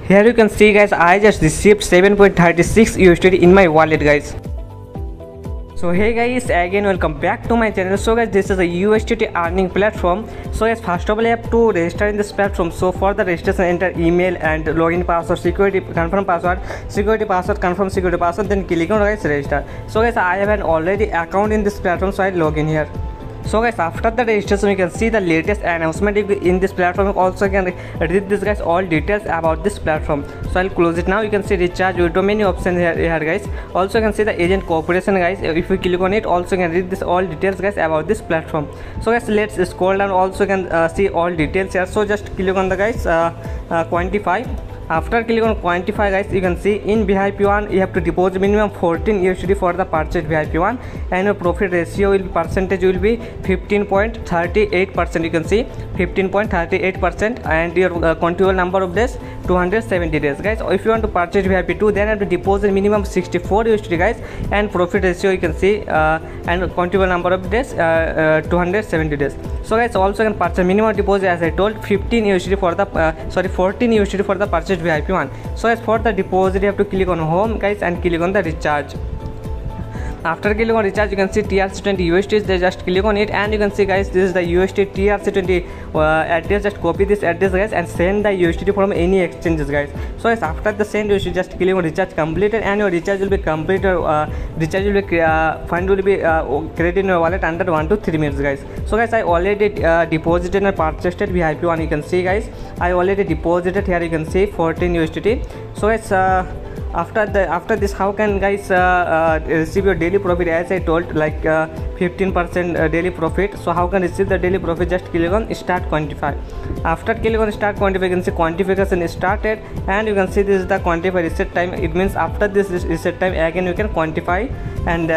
Here you can see guys, I just received 7.36 USD in my wallet guys. So hey guys, again welcome back to my channel. So guys, this is a USDT earning platform. So guys, first of all I have to register in this platform. So for the registration, enter email and login password, security confirm password, confirm security password, then click on guys register. So guys, I have an already account in this platform, so I'll log in here. So guys, after the registration you can see the latest announcement in this platform. You also can read this guys all details about this platform. So I'll close it now. You can see recharge, withdraw, many options here guys. Also you can see the agent cooperation guys. If you click on it, also you can read this all details guys about this platform. So guys, let's scroll down. Also you can see all details here. So just click on the guys quantify. After click on quantify guys, you can see in VIP1 you have to deposit minimum 14 USD for the purchase VIP1, and your profit ratio will be percentage will be 15.38%. you can see 15.38%, and your countable number of days 270 days guys. If you want to purchase VIP2, then you have to deposit minimum 64 USD guys, and profit ratio you can see and countable number of days 270 days. So guys, also you can purchase minimum deposit as I told 15 USD for the 14 USD for the purchase VIP1. So as for the deposit, you have to click on home guys and click on the recharge. After clicking on recharge, you can see TRC20 USD. They just click on it, and you can see guys, this is the USD TRC20 address. Just copy this address guys and send the USD from any exchanges guys. So guys, after the send, you should just click on recharge completed, and your recharge will be completed. Recharge will be fund will be credited in your wallet under 1 to 3 minutes guys. So guys, I already deposited and purchased it VIP1. You can see guys, I already deposited here. You can see 14 USDT. So guys, after this, how can guys receive your daily profit? As I told, like 15% daily profit. So how can receive the daily profit? Just click on start quantify. After click on start quantify, you can see quantification is started, and you can see this is the quantify reset time. It means after this reset time, again you can quantify, and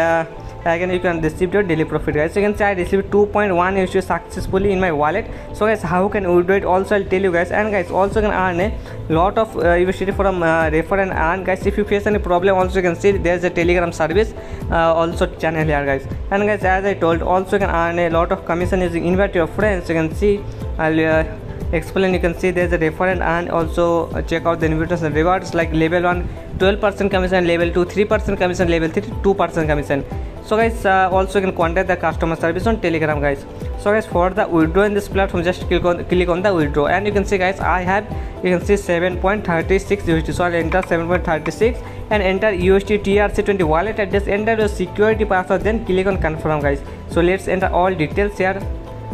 again you can receive your daily profit guys. So you can see I received 2.1 USD successfully in my wallet. So guys, how can we do it? Also I'll tell you guys. And guys, also you can earn a lot of USD from refer and earn guys. If you face any problem, also you can see there's a Telegram service also channel here guys. And guys, as I told, also you can earn a lot of commission using invite your friends. You can see I'll explain. You can see there's a refer and earn. Also check out the invitation rewards, like level 1 12% commission, level 2 3% commission, level 3 2% commission. So guys, also you can contact the customer service on Telegram guys. So guys, for the withdraw in this platform, just click on the withdraw, and you can see guys, I have, you can see 7.36 USD. So I'll enter 7.36 and enter USD TRC20 wallet address, enter your security password, then click on confirm guys. So let's enter all details here.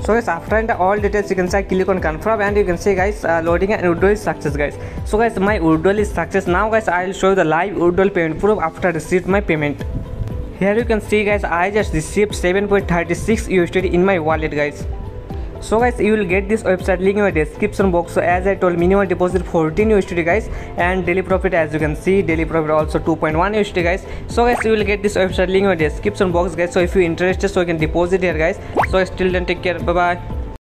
So guys, after enter all details, you can say click on confirm, and you can see guys, loading and withdrawal is success guys. So guys, my withdrawal is success. Now guys, I will show you the live withdrawal payment proof after received my payment. Here you can see guys, I just received 7.36 USD in my wallet guys. So guys, you will get this website link in my description box. So as I told, minimum deposit 14 USD guys, and daily profit, as you can see, daily profit also 2.1 USD guys. So guys, you will get this website link in my description box guys. So if you interested, so you can deposit here guys. So guys, till then, take care, bye bye.